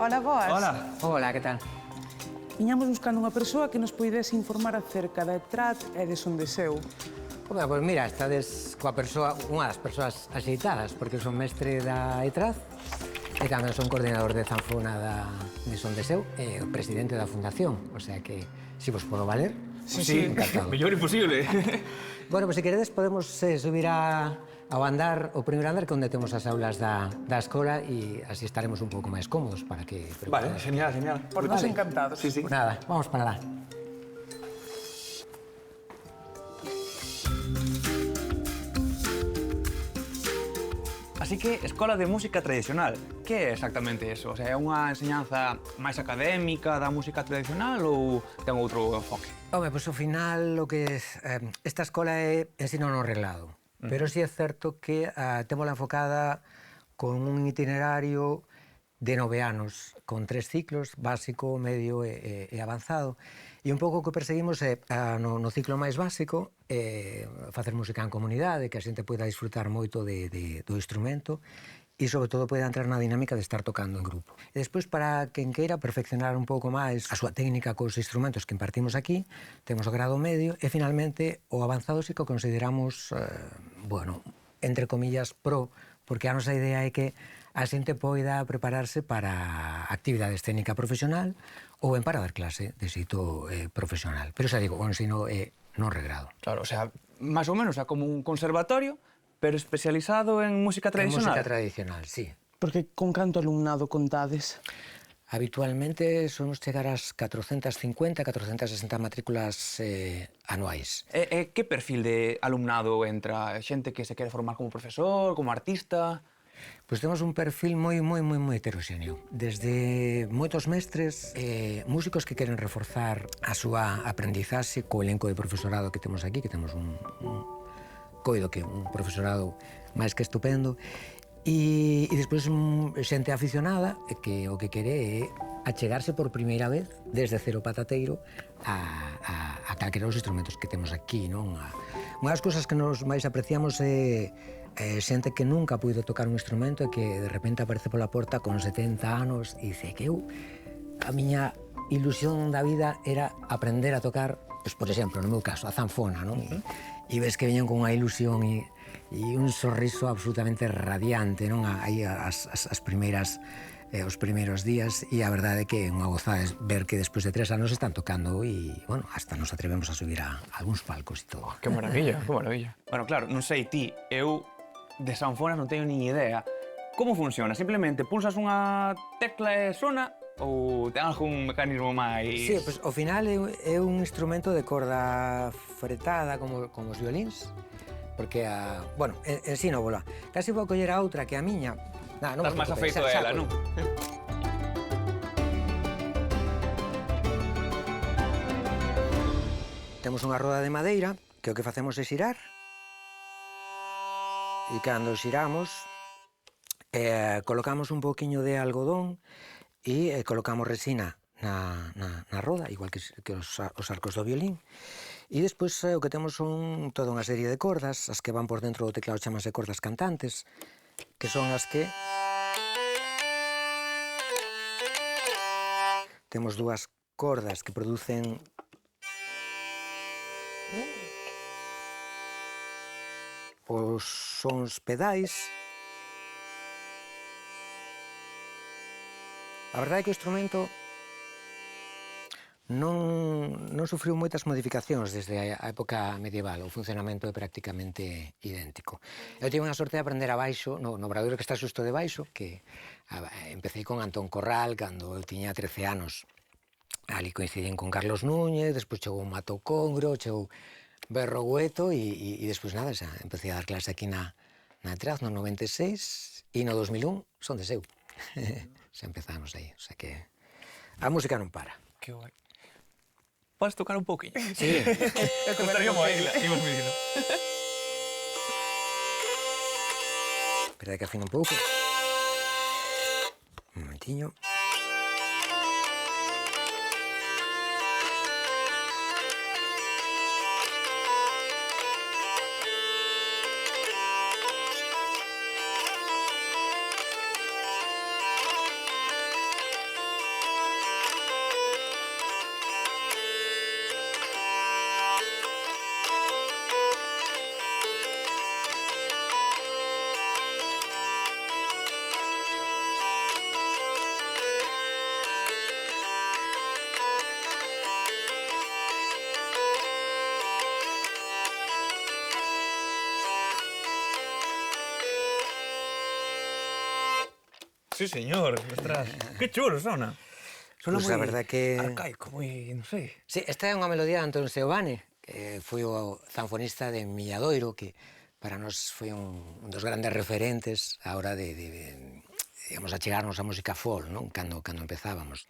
Hola, boas. Hola. Hola, que tal? Viñamos buscando unha persoa que nos poidese informar acerca da ETRAD e de son deseo. Pois mira, estades coa persoa, unha das persoas axeitadas, porque son mestre da ETRAD e tamén son coordinador de zanfona de Son de Seu e o presidente da fundación, o sea que, si vos podo valer, Sí, encantado. mellor imposible. Bueno, pois se queredes podemos subir ao andar, o primeiro andar que onde temos as aulas da escola e así estaremos un pouco máis cómodos para que... Vale, genial, genial. Por nos encantados. Sí, sí. Pues nada, vamos para lá. Así que, escola de música tradicional, que é exactamente eso? O sea, é unha enseñanza máis académica da música tradicional ou ten outro enfoque? Home, pois ao final o que esta escola é ensino non reglado, pero sí é certo que témola enfocada con un itinerario de 9 anos, con 3 ciclos, básico, medio e avanzado. E un pouco o que perseguimos é, no ciclo máis básico, facer música en comunidade, que a xente poida disfrutar moito do instrumento e, sobre todo, poida entrar na dinámica de estar tocando en grupo. E despois, para quen queira perfeccionar un pouco máis a súa técnica cos instrumentos que impartimos aquí, temos o grado medio e, finalmente, o avanzado sí que o consideramos, bueno, entre comillas, pro, porque a nosa idea é que a xente poida prepararse para actividade escénica profesional ou ben para dar clase de xeito profesional. Pero xa digo, o ensino é non regrado. Claro, o sea, máis ou menos, como un conservatorio, pero especializado en música tradicional. En música tradicional, sí. Porque con canto alumnado contades? Habitualmente somos chegar ás 450, 460 matrículas anuais. E que perfil de alumnado entra? Xente que se quere formar como profesor, como artista? Pois temos un perfil moi heteroxéneo. Desde moitos mestres, músicos que queren reforzar a súa aprendizaxe co elenco de profesorado que temos aquí, que temos un coido que un profesorado máis que estupendo, e despois xente aficionada que o que quere é achegarse por primeira vez desde cero patateiro a calquera dos instrumentos que temos aquí, non? Unha das cousas que nos máis apreciamos é xente que nunca puido tocar un instrumento e que de repente aparece pola porta con 70 anos e dice que a miña ilusión da vida era aprender a tocar, pois, por exemplo, no meu caso, a zanfona, non? E ves que veñen con unha ilusión e un sorriso absolutamente radiante, non? Aí as primeiras os primeiros días e a verdade é que é unha gozada ver que despois de 3 anos están tocando e, bueno, hasta nos atrevemos a subir a algúns palcos e todo. Que maravilla, que maravilla. Bueno, claro, non sei ti, eu de sanfonas non teño nin idea. Como funciona? Simplemente pulsas unha tecla e sona ou ten algún mecanismo máis... Sí, pois ao final é un instrumento de corda fretada como os violíns, porque bueno, ensino-vola. Casi vou coller a outra que a miña. Estás máis afeito a ela, non? Temos unha roda de madeira que o que facemos é xirar e cando xiramos colocamos un poquinho de algodón e colocamos resina na roda, igual que os arcos do violín. E despois o que temos son toda unha serie de cordas, as que van por dentro do teclado chamase cordas cantantes, que son as que... Temos dúas cordas que producen os sons pedais. A verdade é que o instrumento non sufriu moitas modificacións desde a época medieval. O funcionamento é prácticamente idéntico. Eu tive unha sorte de aprender a baixo no obradoiro que está xusto de baixo, que empecé con Antón Corral cando eu tiña 13 anos. Ali coincidín con Carlos Núñez, despois chegou Mato Congro, chegou Berro Gueto e despois nada, xa empecé a dar clase aquí na ETRAD no 96 e no 2001 Son de Seu. Xa empezamos aí, o sea que a música non para. Que guai. Podes tocar un pouquinho? Sí. Gustaría moito, imos medindo. Espera que afine un pouco. Un momentiño. Sí, señor. Ostras, que chulo sona. Sona Pois a verdad que... arcaico, moi, non sei. Sí, esta é unha melodía de Antón Seoane, que foi o zanfonista de Milladoiro, que para nós foi un dos grandes referentes á hora de digamos, achegarnos a música folk, non? Cando empezábamos.